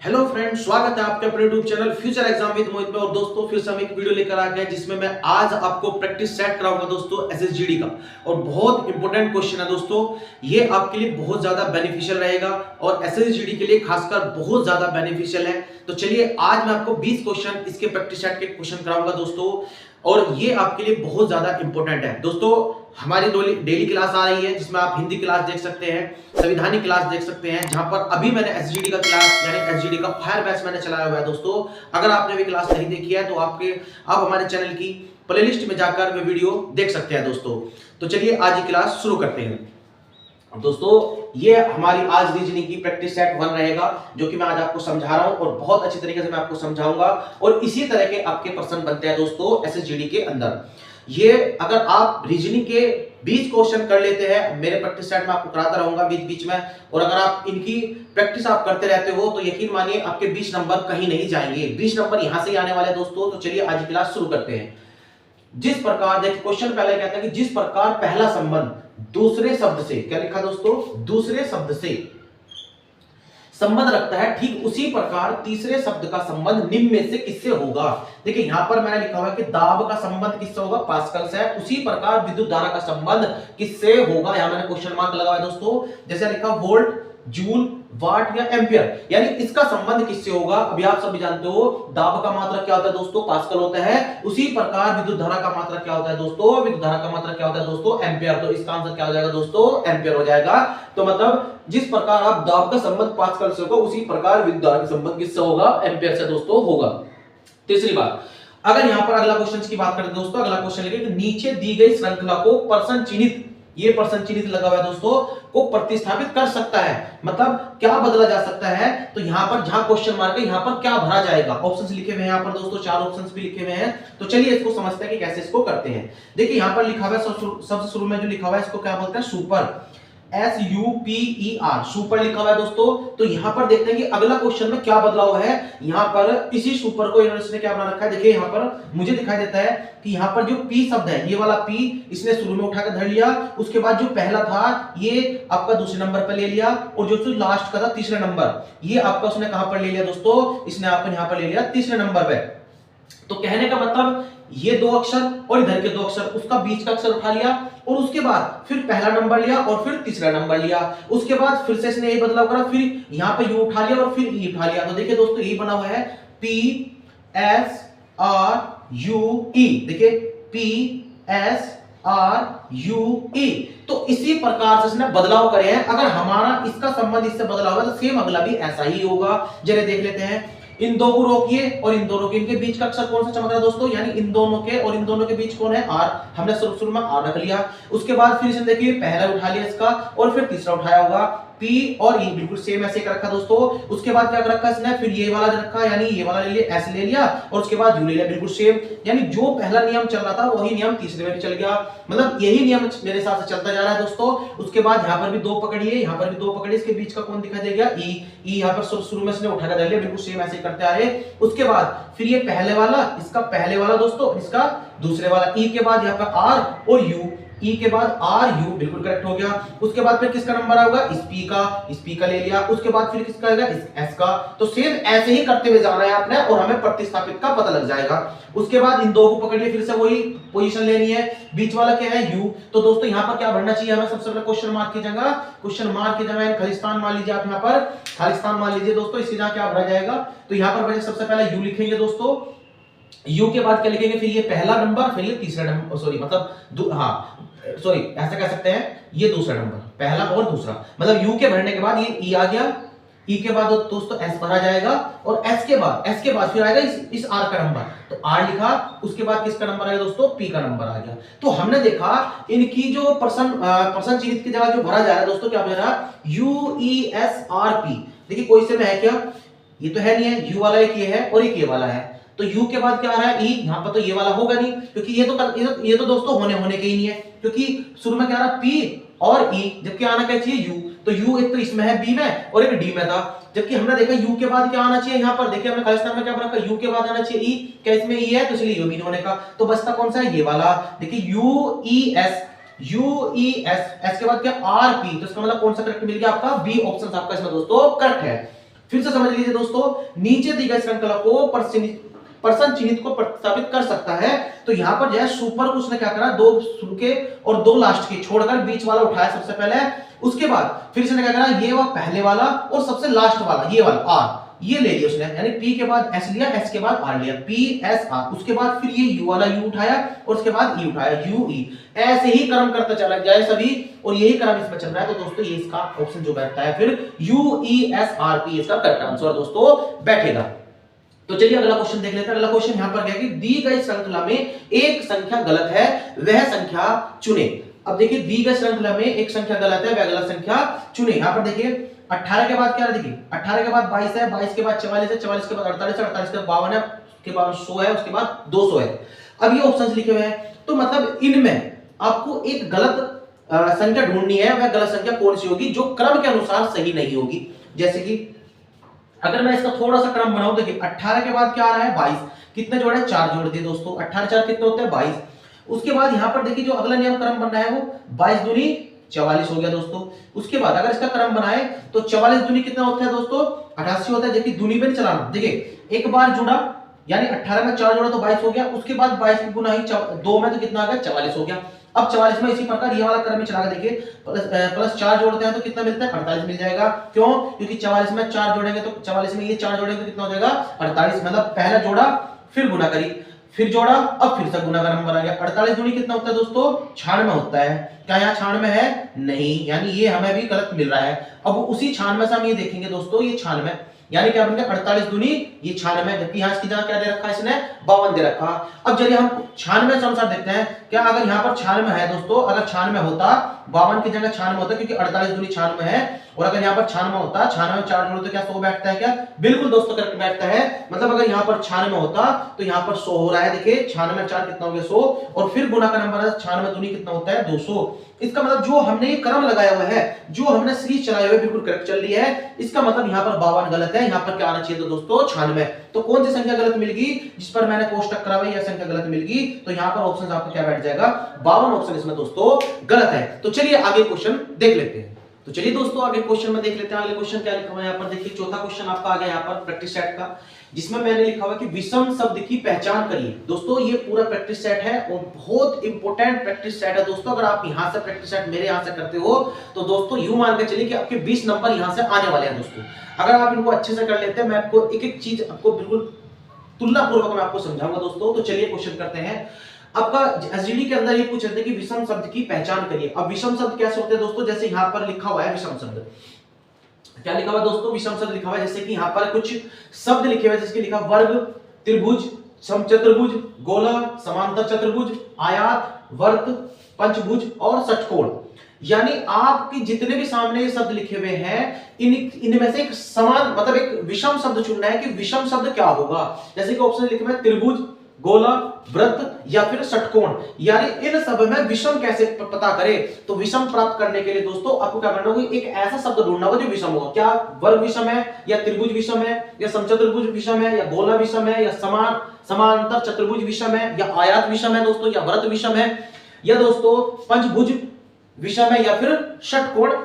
Hello friends, स्वागत है आपके अपने YouTube channel future exam with Mohit में। और दोस्तों फिर से हम एक वीडियो लेकर आ गए जिसमें मैं आज आपको प्रैक्टिस सेट कराऊंगा दोस्तों एसएसजीडी का। और बहुत इंपॉर्टेंट क्वेश्चन है दोस्तों, ये आपके लिए बहुत ज्यादा बेनिफिशियल रहेगा और एसएसजीडी के लिए खासकर बहुत ज्यादा बेनिफिशियल है। तो चलिए आज मैं आपको 20 क्वेश्चन इसके प्रैक्टिस सेट के क्वेश्चन कराऊंगा दोस्तों, और ये आपके लिए बहुत ज्यादा इंपॉर्टेंट है दोस्तों। हमारी डेली क्लास आ रही है जिसमें आप हिंदी क्लास देख सकते हैं, संविधानिक क्लास देख सकते हैं, जहां पर अभी मैंने एसजीडी का क्लास यानी एसजीडी का फायर बैच मैंने चलाया हुआ है दोस्तों। अगर आपने भी क्लास नहीं देखी है तो आप हमारे चैनल की प्लेलिस्ट में जाकर वे वीडियो देख सकते हैं दोस्तों। तो चलिए आज की क्लास शुरू करते हैं दोस्तों। ये हमारी आज रीजनिंग की प्रैक्टिस सेट 1 रहेगा, जो कि मैं आज आपको समझा रहा हूं और बहुत अच्छी तरीके से मैं आपको समझाऊंगा। और इसी तरह के आपके प्रश्न बनते हैं दोस्तों एसएसजीडी के अंदर। ये अगर आप रीजनिंग के 20 क्वेश्चन कर लेते हैं, मेरे प्रैक्टिस सेट में आपको कराता रहूंगा बीच बीच में, और अगर आप इनकी प्रैक्टिस आप करते रहते हो तो यकीन मानिए आपके 20 नंबर कहीं नहीं जाएंगे, 20 नंबर यहां से ही आने वाले दोस्तों। तो चलिए आज की क्लास शुरू करते हैं। जिस प्रकार, देखिए क्वेश्चन पहले कहता है कि जिस प्रकार पहला संबंध दूसरे शब्द से, क्या लिखा दोस्तों, दूसरे शब्द से संबंध रखता है, ठीक उसी प्रकार तीसरे शब्द का संबंध निम्न में से किससे होगा। देखिए यहां पर मैंने लिखा हुआ है कि दाब का संबंध किससे होगा, पास्कल से है। उसी प्रकार विद्युत धारा का संबंध किससे होगा, यहां मैंने क्वेश्चन मार्क लगा है दोस्तों। जैसे लिखा वोल्ट, जूल, वाट या एम्पियर, यानी इसका संबंध किससे होगा। अभी आप सभी जानते हो दाब का मात्रक क्या होता है दोस्तों, पास्कल होता है। उसी प्रकार विद्युत धारा का मात्रक क्या होता है दोस्तों, विद्युत धारा का मात्रक क्या होता है दोस्तों, एम्पियर। तो इसका आंसर क्या हो जाएगा दोस्तों, एम्पियर हो जाएगा। तो मतलब जिस प्रकार आप दाब का संबंध पास्कल से होगा, उसी प्रकार विद्युत धारा का संबंध किससे होगा, एम्पियर से दोस्तों होगा। तीसरी बात, अगर यहां पर अगला क्वेश्चन की बात करें दोस्तों, अगला क्वेश्चन लिखिए कि नीचे दी गई श्रृंखला को प्रश्न चिन्हित, ये प्रश्न चिन्हित लगा हुआ है दोस्तों, को प्रतिस्थापित कर सकता है। मतलब क्या बदला जा सकता है। तो यहां पर जहां क्वेश्चन मार्क है, यहां पर क्या भरा जाएगा, ऑप्शंस लिखे हुए हैं यहां पर दोस्तों, 4 ऑप्शंस भी लिखे हुए हैं। तो चलिए इसको समझते हैं कि कैसे इसको करते हैं। देखिए यहां पर लिखा हुआ है, सबसे शुरू में जो लिखा हुआ है इसको क्या बोलते हैं, सुपर, SUPER, सुपर लिखा हुआ है दोस्तों। तो यहां पर देखते हैं कि अगला क्वेश्चन में क्या बदलाव है। यहां पर इसी सुपर को इन्होंने ने क्या बना रखा है, देखिए यहां पर मुझे दिखाई देता है कि यहां पर जो P शब्द है, ये वाला P इसने शुरू में उठाकर धर लिया। उसके बाद जो पहला था ये आपका दूसरे नंबर पर ले लिया, और जो लास्ट का था तीसरे नंबर, ये आपका उसने कहां पर ले लिया दोस्तों, इसने आपको यहां पर ले लिया तीसरे नंबर पे। तो कहने का मतलब ये 2 अक्षर और इधर के 2 अक्षर, उसका बीच का अक्षर उठा लिया, और उसके बाद फिर पहला नंबर लिया और फिर तीसरा नंबर लिया। उसके बाद फिर से इसने ये बदलाव करा, फिर यहां पे यू उठा लिया और फिर ई उठा लिया। तो देखिए दोस्तों यही बना हुआ है PSRUE, देखिए PSRUE। तो इसी प्रकार से इसने बदलाव करे हैं। अगर हमारा इसका संबंध इससे बदला हुआ तो सेम अगला भी ऐसा ही होगा। जरा देख लेते हैं, इन दो को रोकिए और इन दोनों के, इनके बीच का अक्षर कौन सा चमक रहा है दोस्तों, यानी इन दोनों के और इन दोनों के बीच कौन है, आर। हमने शुरू में आर रख लिया। उसके बाद फिर इसने देखिए पहला उठा लिया इसका और फिर तीसरा उठाया होगा, P और E बिल्कुल सेम ऐसे कर रखा दोस्तों। उसके बाद क्या कर रखा इसने, फिर ये वाला रखा, यानी ये वाला ले लिया, ऐसे ले लिया, और उसके बाद यू ले लिया, बिल्कुल सेम। यानी जो पहला नियम चल रहा था वही नियम तीसरे में भी चल गया। मतलब यही नियम मेरे हिसाब से चलता जा रहा है दोस्तों। उसके बाद यहाँ पर भी 2 पकड़िए, यहाँ पर भी 2 पकड़िए, इसके बीच का कौन दिखाई देगा, E। यहाँ पर शुरू में इसने उठाकर दे लिया, बिल्कुल सेम ऐसे करते आ रहे। उसके बाद फिर ये पहले वाला, इसका पहले वाला दोस्तों, इसका दूसरे वाला, E के बाद यहाँ पर R और U, E के बाद RU, बिल्कुल करेक्ट हो गया। उसके बाद फिर किसका नंबर आएगा, इस P का ले लिया। उसके बाद फिर किसका आएगा, इस S का। तो सेम ऐसे ही करते हुए जाना है आपने, और हमें प्रतिस्थापित का पता लग जाएगा। उसके बाद इन 2 को पकड़ लिया, फिर से वही पोजीशन लेनी है। बीच वाला क्या है, U। तो दोस्तों यहाँ पर क्या भरना चाहिए हमें, सबसे पहले क्वेश्चन मार्क की जगह, क्वेश्चन मार्क की जगह खालिस्तान मान लीजिए आप, यहाँ पर खालिस्तान मान लीजिए दोस्तों। इसकी जगह क्या भरा जाएगा, तो यहाँ पर सबसे पहले U लिखेंगे दोस्तों। U के बाद क्या लिखेंगे, फिर ये पहला नंबर, फिर ये तीसरा नंबर, सॉरी मतलब सॉरी ऐसा कह सकते हैं, ये दूसरा नंबर, पहला और दूसरा। मतलब U के भरने के बाद ये E आ गया, E के बाद दोस्तों S भरा जाएगा, और S के बाद फिर आएगा इस R का नंबर। तो R लिखा, उसके बाद किसका नंबर आएगा दोस्तों, P का नंबर आ गया। तो हमने देखा इनकी जो प्रश्न चिन्हित की जगह जो भरा जा रहा है दोस्तों, क्या भरा, UESRP। देखिए कोई से में है क्या, ये तो है नहीं है, U वाला एक ये है और एक ये वाला है। तो U के बाद क्या आ रहा है, E। यहाँ पर तो ये वाला होगा नहीं, क्योंकि ये तो दोस्तों होने के ही नहीं है, क्योंकि शुरू में क्या आ रहा, P और E, जबकि आना क्या चाहिए, U। तो U एक तो इसमें है B में और एक D में था, जबकि हमने देखा U के बाद क्या आना चाहिए, यहाँ पर देखिए हमने खालिस्तान में क्या रखा, U के बाद आना चाहिए E। क्या इसमें E है, तो इसलिए U भी नहीं होने का। तो बचता कौन सा है, ये वाला। देखिए UES, S के बाद क्या, RP। तो इसका मतलब कौन सा करेक्ट मिल गया आपका, B ऑप्शन आपका इसमें दोस्तों करेक्ट है। फिर से समझ लीजिए दोस्तों, नीचे दी गई श्रृंखला को पर्सन चिन्हित को प्रतिस्थापित कर सकता है। तो यहां पर जो है सुपर को उसने क्या करा, दो शुरू के और दो लास्ट के छोड़कर बीच वाला उठाया सबसे पहले, उसके बाद फिर इसने क्या करा, ये वाला पहले वाला और सबसे लास्ट वाला ये वाला आर ये ले लिया उसने, यानी पी के बाद एस लिया, एस के बाद आर लिया, पी एस आर, उसके बाद फिर ये यू वाला यू उठाया और उसके बाद ई उठाया, यू ई, ऐसे ही क्रम करता चला जाए सभी, और यही क्रम इसमें चल रहा है। तो दोस्तों ये इसका ऑप्शन जो बैठता है फिर you E S R P, इसका करेक्ट आंसर दोस्तों बैठेगा। तो चलिए अगला क्वेश्चन देख लेते हैं। अगला क्वेश्चन यहां पर क्या है कि दी गई श्रृंखला में एक संख्या गलत है, वह संख्या चुने। अब देखिए दी गई श्रृंखला में एक संख्या गलत है, वह गलत संख्या चुने। यहां पर देखिए 18 के बाद क्या है, देखिए 18 के बाद 22 है, 22 के बाद 44 है, 44 के बाद 48 है, 48 के बाद 52 है, उसके बाद 100 है, उसके बाद 200 है। अब ये ऑप्शंस लिखे हुए हैं, तो मतलब इनमें आपको एक गलत संख्या ढूंढनी है, वह गलत संख्या कौन सी होगी जो क्रम के अनुसार सही नहीं होगी। जैसे कि अगर मैं इसका थोड़ा सा क्रम बनाऊं, देखिए 18 के बाद क्या आ रहा है 22, कितने जोड़े 4 जोड़ दिए दोस्तों, 18 4 कितने होते हैं 22। उसके बाद यहां पर देखिए जो अगला नियम क्रम बन रहा है वो 22 दूनी 44 हो गया दोस्तों। उसके बाद अगर इसका क्रम बनाए तो 44 दूनी कितना होता है दोस्तों 88 होता है। देखिए दूनी पे नहीं चलाना, देखिए एक बार जुड़ा यानी 18 में 4 जोड़ा तो 22 हो गया, उसके बाद 22 की गुना ही 2 में तो कितना आ गया 44 हो गया। अब 44 में इसी प्रकार ये वाला क्रम ही चला के देखिए, प्लस 4 जोड़ते हैं तो कितना मिलता है 48 मिल जाएगा। क्यों, क्योंकि 44 में 4 जोड़ेंगे तो 44 में ये 4 जोड़ेंगे तो कितना हो जाएगा 48, मतलब पहला जोड़ा फिर गुना करी फिर जोड़ा अब फिर से गुना का नंबर आ गया। 48 दूनी कितना होता है दोस्तों 96 होता है। क्या यहाँ 96 है, नहीं, यानी ये हमें भी गलत मिल रहा है। अब उसी 96 से हम ये देखेंगे दोस्तों, ये 96 यानी क्या बन गया 48 दूनी ये 96, जबकि यहाँ इसकी जगह क्या दे रखा है इसने 52 दे रखा। अब चलिए हम 96 से अनुसार देखते हैं, क्या अगर यहाँ पर 96 है दोस्तों, अगर 96 होता 52 की जगह 96 होता, क्योंकि 48 दूनी 96 है, और अगर यहाँ पर 96 होता 96 में 4 जोड़ो तो क्या 100 बैठता है क्या, बिल्कुल दोस्तों करेक्ट बैठता है। मतलब अगर यहाँ पर 96 होता तो यहाँ पर 100 हो रहा है। देखिए 96 में 4 कितना हो गया 100, और फिर गुना का नंबर है 96 दूनी कितना होता है 200। इसका मतलब जो हमने ये क्रम लगाया हुआ है, जो हमने सीरीज चलाए हुए बिल्कुल करेक्ट चल रही है। इसका मतलब यहाँ पर 52 गलत है, यहाँ पर क्या आना चाहिए तो दोस्तों 96। तो कौन सी संख्या गलत मिल गई जिस पर मैंने कोष्टक करा हुआ, यह संख्या गलत मिल गई, तो यहाँ पर ऑप्शन आपको क्या बैठ जाएगा 52 ऑप्शन इसमें दोस्तों गलत है। तो चलिए आगे क्वेश्चन देख लेते हैं। तो चलिए दोस्तों आगे क्वेश्चन में देख लेते हैं। अगले क्वेश्चन क्या लिखा हुआ है यहाँ पर देखिए, चौथा क्वेश्चन आपका आ गया यहाँ पर प्रैक्टिस सेट का, जिसमें मैंने लिखा हुआ कि विषम शब्द की पहचान करिए। दोस्तों ये पूरा प्रैक्टिस सेट है और बहुत इंपॉर्टेंट प्रैक्टिस सेट है दोस्तों। अगर आप यहां से प्रैक्टिस सेट मेरे यहां से करते हो तो दोस्तों यूं मान के चलिए कि आपके 20 नंबर यहां से आने वाले हैं दोस्तों। अगर आप इनको अच्छे से कर लेते हैं, मैं आपको एक एक चीज आपको बिल्कुल तुलनापूर्वक मैं आपको समझाऊंगा दोस्तों। तो चलिए क्वेश्चन करते हैं। आपका एसजीडी के अंदर ये पूछ रहे थे कि विषम शब्द की पहचान करिए। अब विषम शब्द कैसे होते हैं दोस्तों, जैसे यहाँ पर लिखा हुआ है विषम शब्द, क्या लिखा हुआ दोस्तों विषम शब्द लिखा हुआ है, जैसे कि यहाँ पर कुछ शब्द लिखे हुए जिसके लिखा वर्ग, त्रिभुज, समचतुर्भुज, गोला, समांतर चतुर्भुज, आयत, वर्त, पंचभुज और षटकोण। यानी आपके जितने भी सामने ये शब्द लिखे हुए हैं इनमें से एक समान मतलब एक विषम शब्द चुनना है कि विषम शब्द क्या होगा। जैसे कि ऑप्शन लिखे हुए त्रिभुज, गोला, वृत्त या फिर षटकोण। यानी इन सब में विषम कैसे पता करें, तो विषम प्राप्त करने के लिए दोस्तों आपको क्या करना होगा, एक ऐसा शब्द ढूंढना होगा जो विषम होगा। क्या वर्ग विषम है, या त्रिभुज विषम है, या समचतुर्भुज विषम है, या गोला विषम है, या समांतर चतुर्भुज विषम है, या आयत विषम है दोस्तों, या वृत्त विषम है, या दोस्तों पंचभुज विषम है, या फिर षटकोण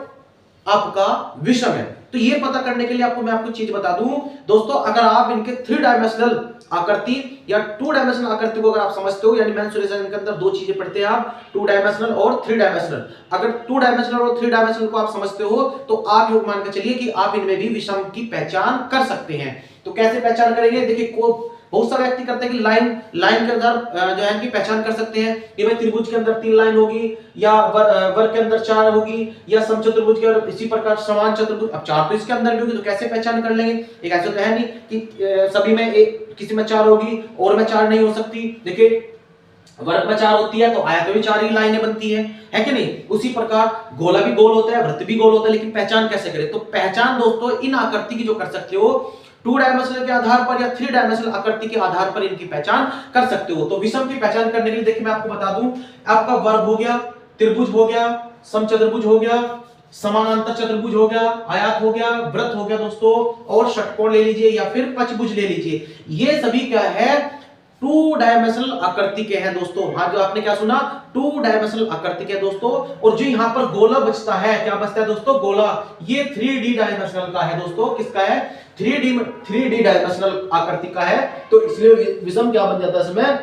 आपका विषम है। तो ये पता करने के लिए मैं आपको चीज बता दूं दोस्तों, अगर आप इनके 3 डायमेंशनल आकृति या 2 डायमेंशनल आकृति को अगर आप समझते हो, यानी मेंसुरेशन के अंदर 2 चीजें पढ़ते हैं आप, 2 डायमेंशनल और 3 डायमेंशनल। अगर 2 डायमेंशनल और 3 डायमेंशनल को आप समझते हो तो आप योग मान के चलिए कि आप इनमें भी विषम की पहचान कर सकते हैं। तो कैसे पहचान करेंगे, देखिए बहुत सारे व्यक्ति करते हैं कि लाइन के अंदर जो है इनकी पहचान कर सकते हैं कि भाई त्रिभुज के अंदर 3 लाइन होगी, या वर्ग के अंदर 4 होगी, या समचतुर्भुज के अंदर इसी प्रकार समान चतुर्भुज। अब 4 तो इसके अंदर भी होगी, तो कैसे पहचान कर लेंगे, एक ऐसा तो है नहीं कि सभी में किसी में 4 होगी और में 4 नहीं हो सकती। देखिए वर्ग में 4 होती है तो आयत में 4 ही लाइनें बनती है कि नहीं। उसी प्रकार गोला भी गोल होता है, वृत्त भी गोल होता है, लेकिन पहचान कैसे करें, तो पहचान दोस्तों इन आकृति की जो कर सकते हो 2 डायमेंशनल के आधार पर या 3 डायमेंशनल आकृति के आधार पर इनकी पहचान कर सकते हो। तो विषम की पहचान करने के लिए देखिए मैं आपको बता दूं, आपका वर्ग हो गया, त्रिभुज हो गया, समचतुर्भुज हो गया, समानांतर चतुर्भुज हो गया, आयत हो गया, वृत्त हो गया दोस्तों, और षटकोण ले लीजिए या फिर पंचभुज ले लीजिए। ये सभी क्या है 2 डायमेंशनल आकृति के हैं दोस्तों। हाँ जो आपने क्या सुना 2 डायमेंशनल आकृति के दोस्तों। और जो यहाँ पर गोला बचता है, क्या बचता है दोस्तों गोला, ये 3D डायमेंशनल का है दोस्तों। किसका है थ्री डी डायमेंशनल आकृति का है, तो इसलिए विषम क्या बन जाता है इसमें,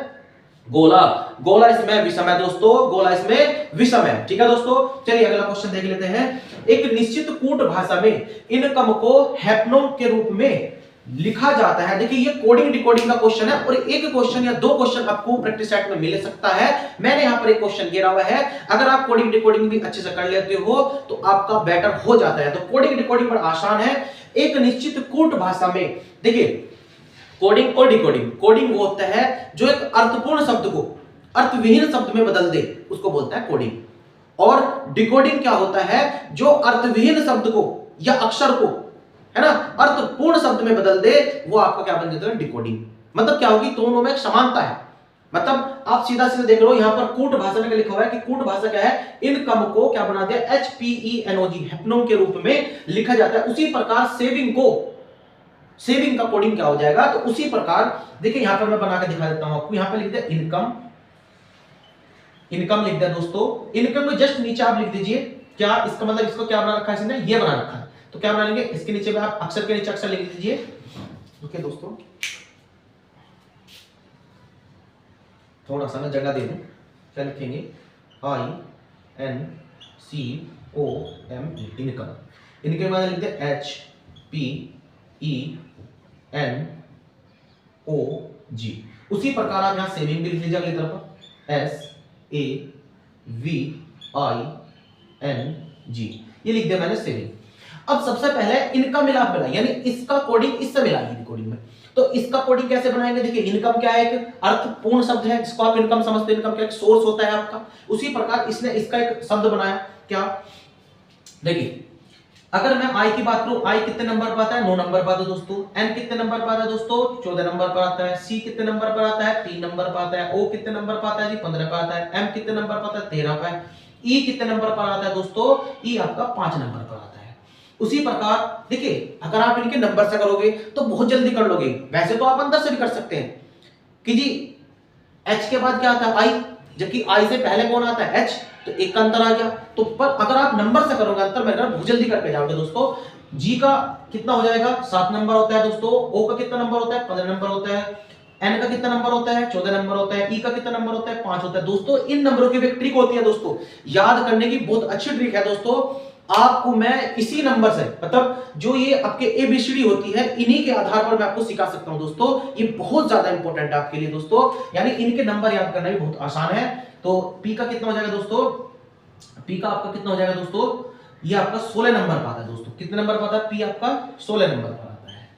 गोला। गोला इसमें विषम है दोस्तों, गोला इसमें विषम है। ठीक है दोस्तों, चलिए अगला क्वेश्चन देख लेते हैं। एक निश्चित कूट भाषा में इनकम को हैप्नोम के रूप में लिखा जाता है। देखिए ये कोडिंग डिकोडिंग का क्वेश्चन है, और एक क्वेश्चन या दो क्वेश्चन आपको प्रैक्टिस सेट में मिल सकता है। मैंने यहां पर एक क्वेश्चन गिरा हुआ है, अगर आप कोडिंग डिकोडिंग भी अच्छे से कर लेते हो तो आपका बेटर हो जाता है। तो कोडिंग डिकोडिंग बड़ा आसान है। एक निश्चित कूट भाषा में, देखिए कोडिंग और डिकोडिंग, कोडिंग वो होता है जो एक अर्थपूर्ण शब्द को अर्थविहीन शब्द में बदल दे, उसको बोलता है कोडिंग। और डिकोडिंग क्या होता है, जो अर्थविहीन शब्द को या अक्षर को, है ना, अर्थपूर्ण शब्द में बदल दे, वो आपका क्या बन जाता है, डिकोडिंग। मतलब क्या होगी, दोनों में एक समानता है। मतलब आप सीधा सीधा देख लो, यहां पर कूट भाषा में लिखा हुआ है कि कूट भाषा क्या है, इनकम को क्या बना दिया, HPENOG, हैप्नोम के रूप में लिखा जाता है। उसी प्रकार सेविंग को, सेविंग का कोडिंग क्या हो जाएगा, तो उसी प्रकार देखिए यहां पर मैं बना के दिखा देता हूं आपको। यहां पर लिख दिया इनकम, इनकम लिख दिया दोस्तों। इनकम में जस्ट नीचे आप लिख दीजिए क्या, इसका मतलब इसको क्या बना रखा है इसने, ये बना रखा है। तो क्या बना लेंगे, इसके नीचे में आप अक्षर के नीचे अक्षर लिख दीजिए। ओके दोस्तों, थोड़ा सा मैं जगह दे दूं, क्या लिखेंगे, INCOM, इनकम। इनके बाद लिख दिया HPENOG। उसी प्रकार आप यहां सेविंग भी लिख लीजिए अगली तरफ, SAVING, ये लिख दिया मैंने सेविंग। अब सबसे पहले इनका मिलाप मिला, यानी इसका कोडिंग इससे मिलाएंगे कोडिंग में। तो इसका कोडिंग कैसे बनाएंगे, देखिए इनकम क्या है, एक अर्थपूर्ण शब्द है जिसको आप इनकम समझते हैं। इनकम क्या एक सोर्स होता है आपका। उसी प्रकार इसने इसका एक शब्द बनाया, क्या, देखिए अगर मैं आई की बात करूं, आई कितने नंबर पर आता है, 9 नंबर पर आता है दोस्तों। एन कितने नंबर पर आता है दोस्तों, 14 नंबर पर आता है। सी कितने नंबर पर आता है, 3 नंबर पर आता है। ओ कितने नंबर पर आता है जी, 15 पर आता है। एम कितने नंबर पर आता है, 13 पर। ई कितने नंबर पर आता है दोस्तों, ई आपका 5 नंबर पर आता है। उसी प्रकार देखिए अगर आप इनके नंबर से करोगे तो बहुत जल्दी कर लोगे। वैसे तो आप अंदर से भी कर सकते हैं कि जी एच के बाद क्या आता है, आई, जबकि आई से पहले कौन आता है, एच, तो एक का अंतर आ गया। तो पर अगर आप नंबर से करोगे, अंतर में बहुत जल्दी करके जाओगे दोस्तों। जी का कितना हो जाएगा, 7 नंबर होता है दोस्तों। ओ का कितना नंबर होता है, 15 नंबर होता है। एन का कितना नंबर होता है, 14 नंबर होता है। ई का कितना नंबर होता है, 5 होता है दोस्तों। इन नंबरों की भी एक ट्रिक होती है दोस्तों, याद करने की बहुत अच्छी ट्रिक है दोस्तों। आपको मैं इसी नंबर से, मतलब जो ये आपके एबीसीडी होती है, इन्हीं के आधार पर मैं आपको सिखा सकता हूं दोस्तों। ये बहुत ज्यादा इंपॉर्टेंट है आपके लिए दोस्तों, यानी इनके नंबर याद करना भी बहुत आसान है। तो पी का कितना हो जाएगा दोस्तों, पी का आपका कितना हो जाएगा दोस्तों, ये आपका 16 नंबर पर आता है दोस्तों। कितने नंबर पर आता है, पी आपका 16 नंबर पर आता है।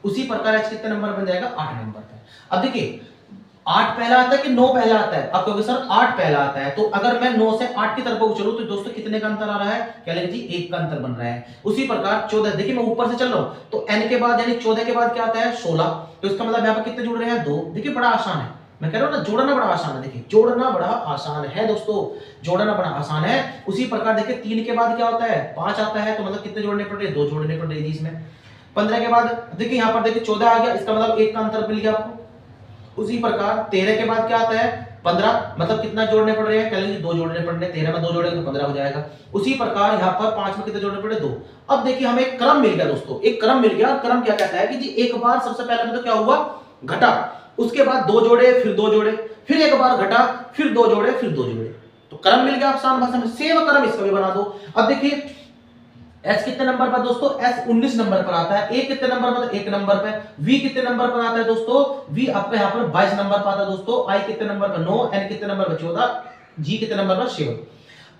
उसी प्रकार एच कितने नंबर बन जाएगा, 8 नंबर पर। अब देखिए 8 पहला आता है कि 9 पहला आता है, आप कहोगे सर 8 पहला आता है। तो अगर मैं 9 से 8 की तरफ चलूं तो दोस्तों कितने का अंतर आ रहा है, क्या लेंगे जी, 1 का अंतर बन रहा है। उसी प्रकार 14, देखिए मैं ऊपर से चल रहा हूं, तो n के बाद यानी 14 के बाद क्या आता है, 16। तो इसका मतलब यहां पर कितने जुड़ रहे हैं, 2। देखिए बड़ा आसान है, मैं कह रहा हूं ना, जोड़ना बड़ा आसान है। देखिए जोड़ना बड़ा आसान है दोस्तों, जोड़ना बड़ा आसान है। उसी प्रकार देखिए 3 के बाद क्या होता है, 5 आता है। तो मतलब कितने जोड़ने पड़ रहे हैं, 2 जोड़ने पड़ रहे हैं इसमें। 15 के बाद देखिए यहां पर देखिए 14 आ गया, इसका मतलब 1 का अंतर मिल गया आपको। उसी प्रकार 13 के बाद क्या आता है, 15, मतलब कितना जोड़ने पड़ रहे हैं, कह लीजिए 2 जोड़ने पड़ रहे हैं। 13 में 2 जोड़ेंगे तो 15 हो जाएगा। उसी प्रकार यहाँ पर 5 में कितने जोड़ने पड़े, 2। अब देखिए हमें एक क्रम मिल गया दोस्तों, एक क्रम मिल गया। क्रम क्या कहता है कि जी एक बार सबसे पहले में तो क्या हुआ, घटा, उसके बाद 2 जोड़े, फिर 2 जोड़े, फिर एक बार घटा, फिर 2 जोड़े, फिर 2 जोड़े, तो क्रम मिल गया आसान भाषा में। सेम क्रम इसका भी बना दो। अब देखिए एस कितने नंबर पर दोस्तों, एस 19 नंबर पर आता है। ए कितने नंबर पर, 1 नंबर पे। वी कितने नंबर पर आता है दोस्तों, वी आपके यहाँ पर 22 नंबर पर आता है दोस्तों। आई कितने नंबर पर, 9। एन कितने नंबर पर, 14। जी कितने नंबर पर, 7।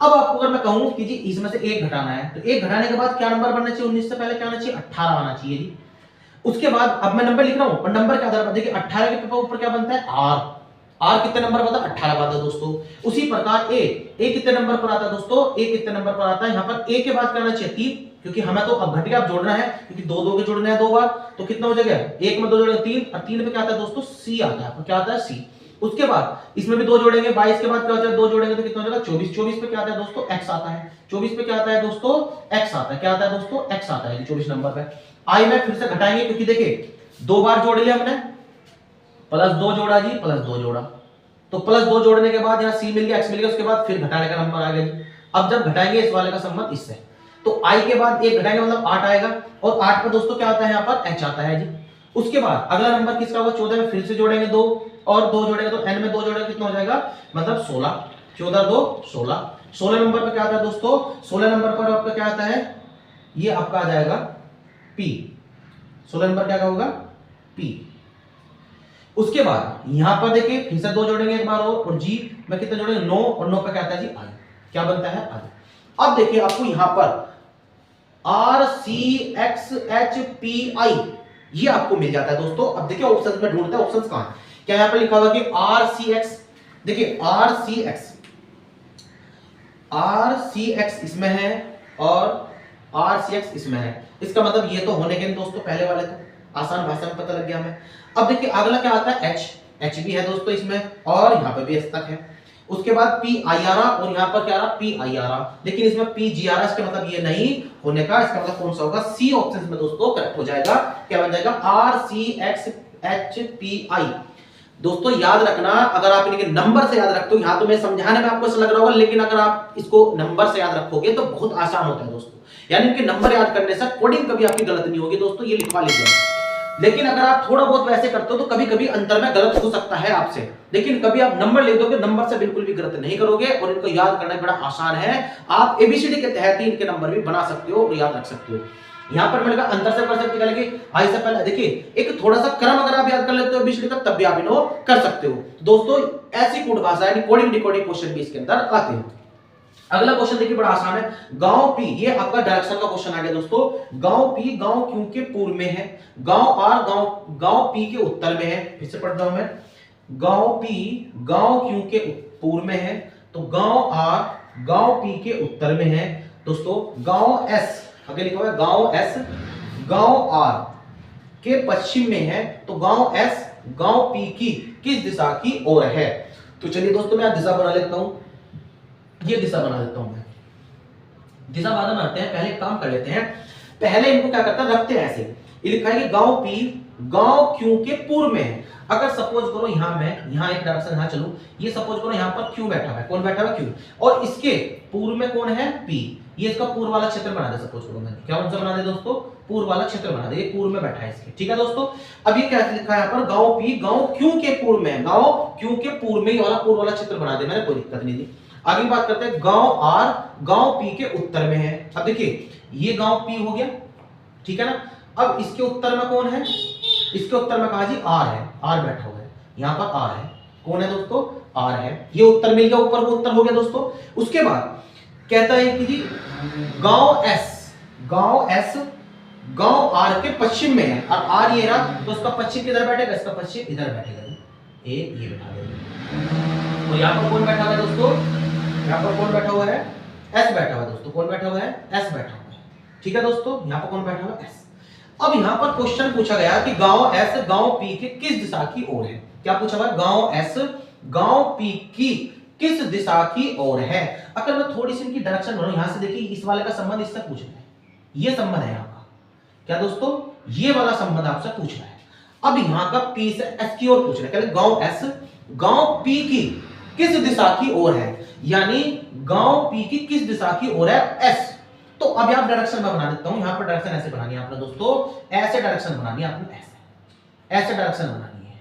अब आपको अगर मैं कहूं कि जी इसमें से 1 घटाना है, तो 1 घटाने के बाद क्या नंबर बनना चाहिए, 19 से पहले क्या आना चाहिए, 18 आना चाहिए जी। उसके बाद अब मैं नंबर लिख रहा हूं, और नंबर के आधार पर देखिए 18 के ऊपर क्या बनता है, आर। आर कितने नंबर पर आता है, 18 पर आता है दोस्तों। उसी प्रकार ए कितने नंबर पर आता है दोस्तों, ए कितने नंबर पर आता है, यहाँ पर ए के बाद क्या आना चाहिए, 3, क्योंकि हमें तो अब घट के आप जोड़ना है, क्योंकि 2 के जोड़ने हैं 2 बार। तो कितना हो जाएगा, 1 में 2 जोड़ेंगे 3, और 3 पे क्या आता है दोस्तों, सी आता है। क्या आता है, सी। उसके बाद इसमें भी 2 जोड़ेंगे, 22 के बाद क्या होता है, 2 जोड़ेंगे तो कितना हो जाएगा, 24। 24 पे क्या आता है दोस्तों, एक्स आता है। 24 पे क्या आता है दोस्तों, एक्स आता है। क्या आता है दोस्तों, एक्स आता है 24 नंबर पे। आई में फिर से घटाएंगे, क्योंकि देखिए 2 बार जोड़ लिया हमने, +2 जोड़ा जी, +2 जोड़ा, तो +2 जोड़ने के बाद यहाँ सी मिल गया, एक्स मिल गया। उसके बाद फिर घटाने का नंबर आ गया जी। अब जब घटाएंगे इस वाले का संबंध इससे, तो आई के बाद एक घटाएंगे मतलब 8 आएगा, और 8 पर दोस्तों क्या आता है, यहाँ पर एच आता है जी। उसके बाद अगला नंबर किसका होगा, 14 में फिर से जोड़ेंगे 2, और 2 जोड़ेंगे तो n में 2 जोड़ेंगे कितना हो जाएगा, मतलब 16, 14 2 16। 16 नंबर पर क्या आता है दोस्तों, 16 नंबर पर आपका क्या आता है, ये आपका आ जाएगा p। 16 नंबर क्या होगा, p। उसके बाद यहां पर देखिए फिर से 2 जोड़ेंगे एक बार और g में कितना जोड़ेंगे, 9, और 9 पे क्या आता है जी, i। क्या बनता है, i। अब देखिए आपको यहां पर r c x h p i ये आपको मिल जाता है दोस्तों। अब देखिए ऑप्शंस में ढूंढते हैं, ऑप्शंस कहां है, क्या यहां पर लिखा हुआ कि r c x, देखिए r c x इसमें है और r c x इसमें है, इसका मतलब ये तो होने के नहीं दोस्तों, पहले वाले तो आसान भाषा में पता लग गया हमें। अब देखिए अगला क्या आता है, h भी है दोस्तों इसमें, और यहाँ पे भी h तक है। उसके बाद p i r और यहाँ पर क्या रहा, p i r, लेकिन इसमें p g r, इसका मतलब ये नहीं होने का, इसका मतलब कौन सा होगा, c ऑप्शन में दोस्तों करेक्ट हो जाएगा। क्या बन जाएगा, r c x h p i। दोस्तों याद रखना, अगर आप इनके नंबर से याद रखते हो, यहाँ तो मैं समझाने में आपको ऐसा लग रहा होगा, लेकिन अगर आप इसको नंबर से याद रखोगे तो बहुत आसान होता है दोस्तों। यानी इनके नंबर याद करने से कोडिंग कभी आपकी गलत नहीं होगी दोस्तों, ये लिखवा लीजिए। लेकिन अगर आप थोड़ा बहुत वैसे करते हो तो कभी कभी अंतर में गलत हो सकता है आपसे, लेकिन कभी आप नंबर लिख दोगे, नंबर से बिल्कुल भी गलत नहीं करोगे, और इनको याद करना बड़ा आसान है। आप एबीसीडी के तहत ही इनके नंबर भी बना सकते हो और याद रख सकते हो। यहाँ पर मैंने कहा अंतर से कर सकते हैं, आई से पहले देखिए एक थोड़ा सा क्रम अगर आप याद कर लेते हो एबीसीडी का, तब भी आप इनको कर सकते हो दोस्तों। ऐसी कोड भाषा यानी कोडिंग डिकोडिंग क्वेश्चन भी इसके अंदर आते हैं। अगला क्वेश्चन देखिए बड़ा आसान है, गांव पी, ये आपका डायरेक्शन का क्वेश्चन आ गया दोस्तों। गांव पी गांव क्यू के पूर्व में है, गांव आर गांव पी के उत्तर में है। फिर से पढ़ता हूं मैं, गांव पी गांव क्यू के पूर्व में है, तो गांव आर गांव पी के उत्तर में है दोस्तों। गांव एस, आगे लिखा हुआ है गांव एस गांव आर के पश्चिम में है, तो गांव एस गांव पी की किस दिशा की ओर है। तो चलिए दोस्तों मैं दिशा बना लेता हूं, ये दिशा बना देता हूं मैं। दिशा बनाते हैं, पहले काम कर लेते हैं। पहले इनको क्या करता है, रखते हैं ऐसे, ये लिखा है कि गांव पी गांव क्यू के पूर्व में है। अगर सपोज करो यहां मैं यहां एक डायरेक्शन यहां चलूं, ये सपोज करो यहां पर क्यू बैठा हुआ है, कौन बैठा हुआ है, क्यू, और इसके पूर्व में कौन है, पी। ये इसका पूर्व वाला क्षेत्र बना दे, सपोज करो मैंने क्या बना दे दोस्तों, पूर्व वाला क्षेत्र बना दे, ये पूर्व में बैठा है इसके, ठीक है दोस्तों। अब ये क्या लिखा है यहां पर, गांव पी गांव क्यू के पूर्व में है, गांव क्यू के पूर्व में वाला पूर्व वाला क्षेत्र बना दे मैंने, कोई दिक्कत नहीं दी। आगे बात करते हैं, गांव आर गांव पी के उत्तर में है। अब देखिए ये गांव पी हो गया, ठीक है ना। अब इसके उत्तर में कौन है, इसके उत्तर में कहा जी आर है, आर बैठा हुआ है, यहां पर आर है, कौन है दोस्तों, आर है। ये उत्तर मिल गया, ऊपर वो उत्तर हो गया दोस्तों। उसके बाद कहता है कि जी गांव एस गांव आर के पश्चिम में है, और आर ये रहा, तो उसका पश्चिम किधर बैठेगा, इसका पश्चिम इधर बैठेगा, ये बैठा देगा। तो यहां पर कौन बैठा हुआ है दोस्तों, यहां पर कौन बैठा हुआ है, एस बैठा हुआ है दोस्तों, कौन बैठा हुआ है, एस बैठा हुआ है, ठीक है दोस्तों। यहां पर कौन बैठा हुआ है, एस। अब यहां पर क्वेश्चन पूछा गया कि गांव एस गांव पी के किस दिशा की ओर है। क्या पूछा हुआ है, गांव एस गांव पी की किस दिशा की ओर है। अगर मैं थोड़ी सी इनकी डायरेक्शन बनाऊं, यहां से देखिए इस वाले का संबंध इससे पूछ रहा है, ये संबंध है यहां का, क्या दोस्तों, ये वाला संबंध आपसे पूछ रहा है। अब यहां का पी से एस की ओर पूछ रहा है, गांव एस गांव पी की किस दिशा की ओर है, यानी गांव पी की किस दिशा की ओर है, एस। तो अब यहां डायरेक्शन मैं बना देता हूं, यहां पर डायरेक्शन ऐसे बनानी है आपने दोस्तों, ऐसे डायरेक्शन बनानी है आपने, ऐसे डायरेक्शन बनानी है,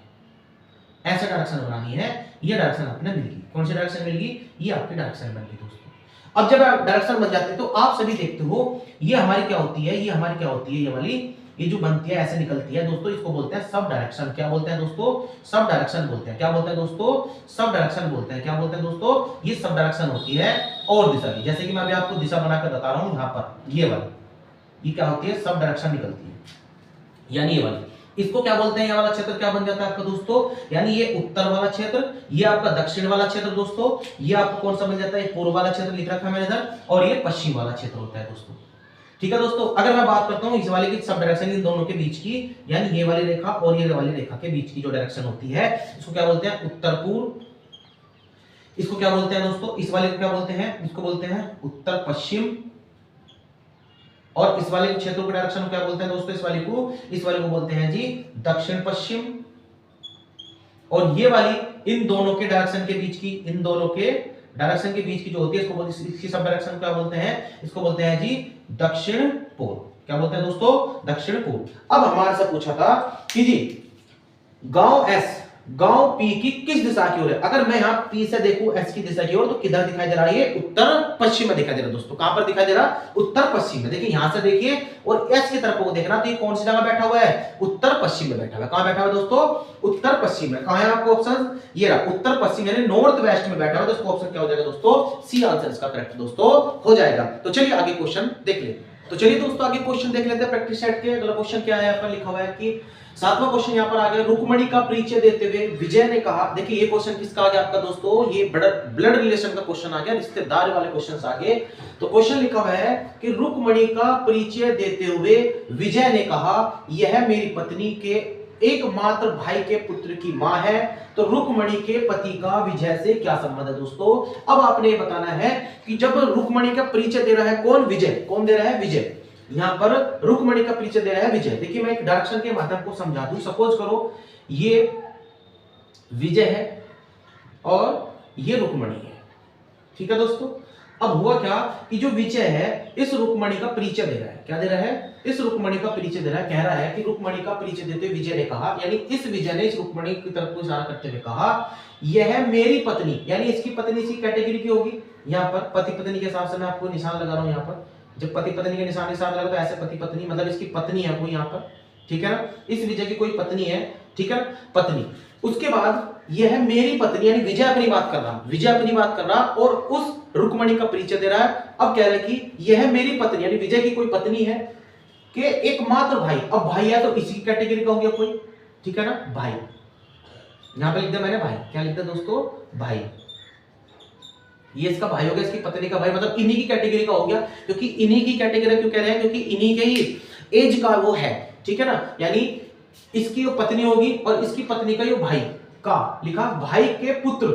ऐसे डायरेक्शन बनानी है। ये डायरेक्शन आपने मिल गई, कौन सी डायरेक्शन मिल गई, ये आपकी डायरेक्शन बन गई दोस्तों। अब जब डायरेक्शन बन जाती है तो आप सभी देखते हो ये हमारी क्या होती है, ये हमारी क्या होती है, ये वाली ये जो बनती है ऐसे निकलती है दोस्तों, इसको बोलते हैं सब डायरेक्शन। क्या बोलते हैं दोस्तों, सब डायरेक्शन बोलते हैं। क्या बोलते हैं दोस्तों, सब डायरेक्शन बोलते हैं। क्या बोलते हैं दोस्तों, ये सब डायरेक्शन होती है और दिशा की। जैसे कि मैं अभी आपको दिशा बनाकर बता रहा हूं, यहां पर ये वाली, ये क्या होती है, सब डायरेक्शन निकलती है, यानी ये वाली, इसको क्या बोलते हैं, ये वाला क्षेत्र क्या बन जाता है आपका दोस्तों, यानी ये उत्तर वाला क्षेत्र, ये आपका दक्षिण वाला क्षेत्र दोस्तों, ये आपको कौन सा बन जाता है, पूर्व वाला क्षेत्र लिख रखा है मैंने इधर, और ये पश्चिम वाला क्षेत्र होता है दोस्तों, ठीक है दोस्तों। अगर मैं बात करता हूं इस वाले की सब डायरेक्शन, इन दोनों के बीच की, यानी ये वाली रेखा और ये वाली रेखा के बीच की जो डायरेक्शन होती है, इसको क्या बोलते हैं, उत्तर पूर्व। इसको क्या बोलते हैं दोस्तों, इस वाले को क्या बोलते हैं, इसको बोलते हैं उत्तर पश्चिम। और इस वाले क्षेत्र के डायरेक्शन को क्या बोलते हैं दोस्तों, इस वाले को बोलते हैं जी दक्षिण पश्चिम। और ये वाली इन दोनों के डायरेक्शन के बीच की, इन दोनों के डायरेक्शन के बीच की जो होती है, इसको इसकी सब डायरेक्शन क्या बोलते हैं, इसको बोलते हैं जी दक्षिण पोल। क्या बोलते हैं दोस्तों? दक्षिण पोल। अब हमारे से पूछा था कि जी गांव एस, गांव पी की किस दिशा की ओर है? अगर मैं यहां पी से देखूं एस की दिशा की ओर, तो किधर दिखाई दे रहा है? ये उत्तर पश्चिम में दिखाई दे रहा है दोस्तों। कहां पर दिखाई दे रहा? उत्तर पश्चिम में। देखिए यहां से देखिए और एस की तरफ को देखना, तो ये कौन सी जगह बैठा हुआ है? उत्तर पश्चिम में बैठा हुआ है। कहां बैठा हुआ है दोस्तों? उत्तर पश्चिम में। कहां है आपको ऑप्शन? ये रहा, उत्तर पश्चिम यानी नॉर्थ वेस्ट में बैठा हुआ है। तो इसका ऑप्शन क्या हो जाएगा दोस्तों? सी आंसर इसका करेक्ट दोस्तों हो जाएगा। तो चलिए आगे क्वेश्चन देख लेते हैं। तो चलिए दोस्तों आगे क्वेश्चन देख लेते हैं प्रैक्टिस सेट के। अगला क्वेश्चन क्या है? आपका लिखा हुआ है कि 7वां क्वेश्चन यहाँ पर आ गया, रुक्मणी का परिचय देते हुए विजय ने कहा। देखिए ये क्वेश्चन किसका आ गया आपका दोस्तों? ये ब्लड रिलेशन का क्वेश्चन आ गया, रिश्तेदार वाले क्वेश्चन आ गए। तो क्वेश्चन लिखा हुआ है कि रुक्मणी का परिचय देते हुए विजय ने कहा, यह मेरी पत्नी के एकमात्र भाई के पुत्र की मां है। तो रुक्मणी के पति का विजय से क्या संबंध है दोस्तों? अब आपने ये बताना है कि जब रुक्मणी का परिचय दे रहा है कौन? विजय। कौन दे रहा है? विजय। यहां पर रुक्मणी का परिचय दे रहा है विजय। देखिए मैं एक डायरेक्शन के माध्यम को समझा दूं। सपोज करो ये विजय है और ये रुक्मणी है, ठीक है दोस्तों। अब हुआ क्या कि जो विजय है इस रुक्मणी का परिचय दे रहा है। क्या दे रहा है? इस रुक्मणी का परिचय दे रहा है। कह रहा है कि रुक्मणी का परिचय देते हुए विजय ने कहा, यानी इस विजय ने इस रुक्मणी की तरफ को इशारा करते हुए कहा, यह मेरी पत्नी, यानी इसकी पत्नी इसी कैटेगरी की होगी। यहाँ पर पति पत्नी के हिसाब से मैं आपको निशान लगा रहा हूं। यहाँ पर जब पति पत्नी के निशान लगा तो ऐसे पति पत्नी, मतलब इसकी पत्नी है कोई यहाँ पर, ठीक है ना। इस विजय की कोई पत्नी है, ठीक है, पत्नी। उसके बाद यह मेरी पत्नी, यानी विजय अपनी बात कर रहा, विजय अपनी बात कर रहा और उस रुक्मणी का परिचय दे रहा है। अब कह रहा है कि यह मेरी पत्नी, यानी विजय की कोई पत्नी है कि एकमात्र भाई। अब भाई है तो इसी कैटेगरी का हो गया कोई, ठीक है ना, भाई। यहां पे लिख दिया मैंने भाई। क्या लिख दिया दोस्तों? भाई। ये इसका भाई हो गया, इसकी पत्नी का भाई, मतलब इन्हीं की कैटेगरी का हो गया। क्योंकि इन्हीं की कैटेगरी क्यों कह रहे हैं? क्योंकि इन्हीं के ही एज का वो है, ठीक है ना। यानी इसकी जो पत्नी होगी और इसकी पत्नी का जो भाई का लिखा, भाई के पुत्र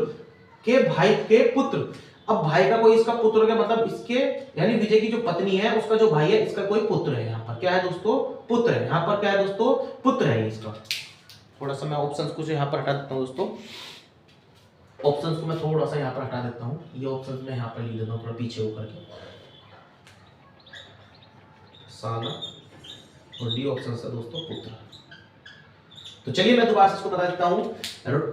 के भाई के पुत्र। अब भाई का कोई इसका पुत्र हो गया, मतलब इसके यानी विजय की जो पत्नी है उसका जो भाई है इसका कोई पुत्र है। यहाँ पर क्या है दोस्तों? पुत्र है। यहाँ पर क्या है दोस्तों? पुत्र है इसका। थोड़ा सा मैं ऑप्शंस को यहाँ पर हटा देता हूँ दोस्तों। ऑप्शंस को मैं थोड़ा सा यहाँ पर हटा देता हूँ। ये ऑप्शंस मैं यहाँ पर लिख देता हूँ थोड़ा पीछे होकर के। साला और डी ऑप्शन है दोस्तों पुत्र। तो चलिए मैं दोबारा से इसको बता देता हूं।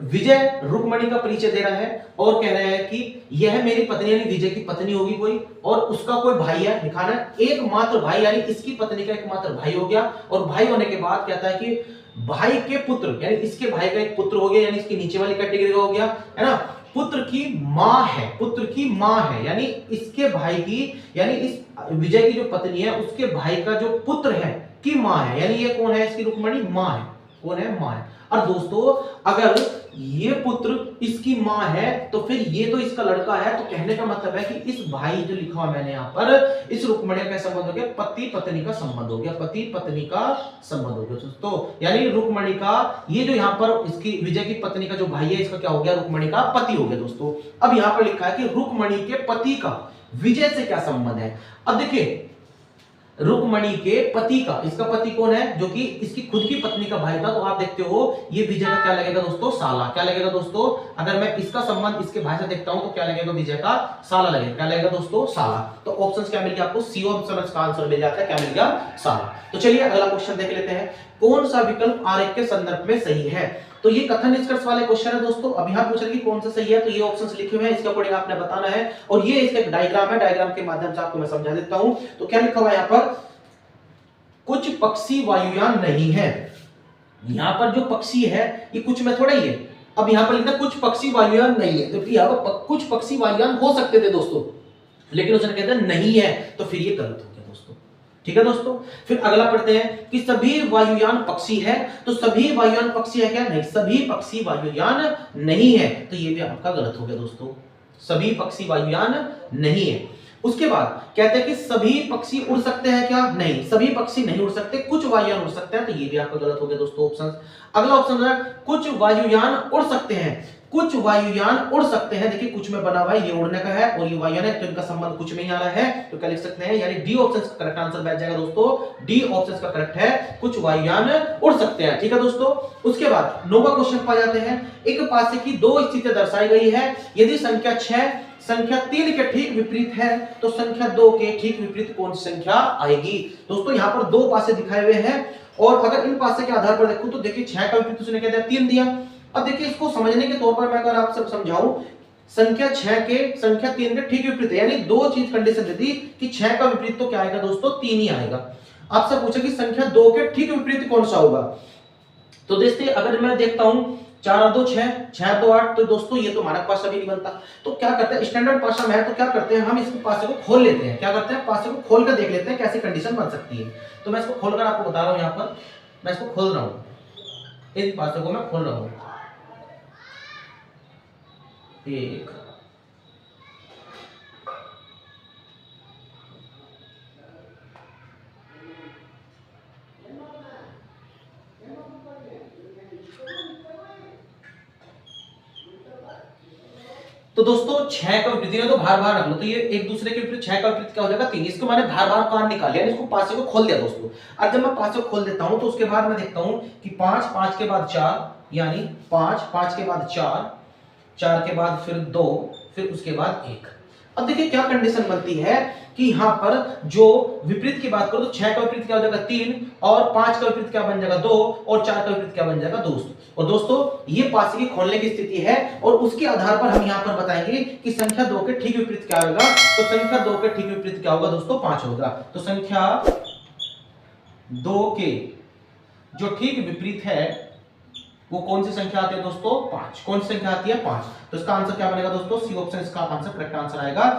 विजय रुक्मणी का परिचय दे रहा है और कह रहा है कि यह मेरी पत्नी, यानी विजय की पत्नी होगी कोई, और उसका कोई भाई है, दिखाना एकमात्र भाई, यानी इसकी पत्नी का एकमात्र भाई हो गया। और भाई होने के बाद कहता है कि भाई के पुत्र, यानी इसके भाई का एक पुत्र हो गया, यानी इसकी नीचे वाली कैटेगरी का हो गया, है ना। पुत्र की मां है, पुत्र की मां है, यानी इसके भाई की, यानी इस विजय की जो पत्नी है उसके भाई का जो पुत्र है की मां है, यानी ये कौन है? इसकी रुक्मणी मां है। कौन है? मां है। और दोस्तों अगर ये पुत्र इसकी मां है तो फिर ये तो इसका लड़का है। तो कहने का मतलब है कि इस भाई जो लिखा हुआ मैंने यहाँ पर, इस रुक्मणी का संबंध हो गया पति पत्नी का संबंध हो गया, पति पत्नी का संबंध हो गया दोस्तों। यानी रुक्मणी का ये जो यहाँ पर इसकी विजय की पत्नी का जो भाई है इसका क्या हो गया? रुक्मणी का पति हो गया दोस्तों। अब यहाँ पर लिखा है कि रुक्मणी के पति का विजय से क्या संबंध है? अब देखिए रुक्मणी के पति का, इसका पति कौन है? जो कि इसकी खुद की पत्नी का भाई था। तो आप देखते हो ये विजय का क्या लगेगा दोस्तों? साला। क्या लगेगा दोस्तों? अगर मैं इसका संबंध इसके भाई से देखता हूं तो क्या लगेगा? विजय का साला लगेगा। क्या लगेगा दोस्तों? साला। तो ऑप्शंस क्या मिल गया आपको? सी ऑप्शन का आंसर मिल जाता है। क्या मिल गया? साला। तो चलिए अगला क्वेश्चन देख लेते हैं। कौन सा विकल्प आरेख के संदर्भ में सही है? तो ये कथन निष्कर्ष वाले क्वेश्चन है दोस्तों। अब यहां पूछ रहे कि कौन सा सही है, तो ये ऑप्शंस लिखे हुए हैं, इसके अकॉर्डिंग आपने बताना है। और ये इसका एक डायग्राम है, डायग्राम के माध्यम से आपको मैं समझा देता हूं। तो क्या लिखा हुआ है यहाँ पर? कुछ पक्षी वायुयान नहीं है। यहां पर जो पक्षी है ये कुछ में थोड़ा ही है। अब यहां पर लिखा कुछ पक्षी वायुयान नहीं है, तो यहां पर कुछ पक्षी वायुयान हो सकते थे दोस्तों, लेकिन उसने कहता नहीं है, तो फिर ये गलत हो गया दोस्तों। ठीक है दोस्तों। फिर अगला पढ़ते हैं कि सभी वायुयान पक्षी है। तो सभी वायुयान पक्षी है क्या? नहीं, सभी पक्षी वायुयान नहीं है, तो ये भी आपका गलत हो गया दोस्तों। सभी पक्षी वायुयान नहीं है। उसके बाद कहते हैं कि सभी पक्षी उड़ सकते हैं क्या? नहीं, सभी पक्षी नहीं उड़ सकते, कुछ वायुयान उड़ सकते हैं, तो ये भी आपका गलत हो गया दोस्तों ऑप्शन। अगला ऑप्शन है कुछ वायुयान उड़ सकते हैं। कुछ वायुयान उड़ सकते हैं, देखिए कुछ में बना हुआ है, ये उड़ने का है और ये वायुयान है, तो इनका संबंध कुछ में ही आ रहा है। तो क्या लिख सकते हैं? यानी डी ऑप्शन का करेक्ट आंसर बैठ जाएगा दोस्तों। डी ऑप्शन का करेक्ट है, कुछ वायुयान उड़ सकते हैं। ठीक है दोस्तों। उसके बाद 9वां क्वेश्चन पा जाते हैं। एक पासे की दो स्थितियां दर्शाई गई है। यदि संख्या 6 संख्या 3 के ठीक विपरीत है, तो संख्या 2 के ठीक विपरीत कौन सी संख्या आएगी। दोस्तों यहाँ पर दो पासे दिखाए हुए हैं और अगर इन पासे के आधार पर देखूं तो देखिए 6 का विपरीत उसने क्या दिया, 3 दिया। अब देखिए इसको समझने के तौर पर मैं अगर आपसे समझाऊं, संख्या 6 के संख्या 3 के ठीक विपरीत है, यानी दो चीज कंडीशन दे दी कि 6 का विपरीत तो क्या आएगा दोस्तों, 3 ही आएगा। आपसे पूछा कि संख्या 2 के ठीक विपरीत कौन सा होगा, तो देखते अगर मैं देखता हूं 4 और 2 6, 6 2 8, तो दोस्तों ये तो मानक पासा भी नहीं बनता। तो क्या करते हैं स्टैंडर्ड पासा में है, तो क्या करते हैं हम इस पासे को खोल लेते हैं। क्या करते हैं, पासे को खोल कर देख लेते हैं कैसी कंडीशन बन सकती है। तो मैं इसको खोलकर आपको बता रहा हूं, यहां पर मैं इसको खोल रहा हूं, इस पासे को मैं खोल रहा हूं। एक तो दोस्तों 6 का विपरीत है तो भार भार रख लो, तो ये एक दूसरे के विपरीत 6 का विपरीत क्या हो जाएगा, 3। इसको मैंने भार भार काट निकाल लिया, इसको पासे को खोल दिया दोस्तों। अब जब मैं पासे को खोल देता हूं तो उसके बाद मैं देखता हूं कि 5 5 के बाद 4, यानी 5 5 के बाद 4, 4 के बाद फिर 2, फिर उसके बाद 1। अब देखिए क्या कंडीशन बनती है कि यहां पर जो विपरीत की बात करो तो 6 का विपरीत क्या हो जाएगा, 3, और 5 का विपरीत क्या बन जाएगा, 2, और 4 का विपरीत क्या बन जाएगा, 2। और दोस्तों ये पासे की खोलने की स्थिति है और उसके आधार पर हम यहां पर बताएंगे कि संख्या 2 के ठीक विपरीत क्या होगा। तो संख्या 2 के ठीक विपरीत क्या होगा दोस्तों, 5 होगा। तो संख्या 2 के जो ठीक विपरीत है वो कौन सी संख्या आती है दोस्तों, 5। कौन सी संख्या आती है, 5। तो इसका आंसर क्या बनेगा दोस्तों, सी ऑप्शन इसका आंसर करेक्ट आंसर आएगा।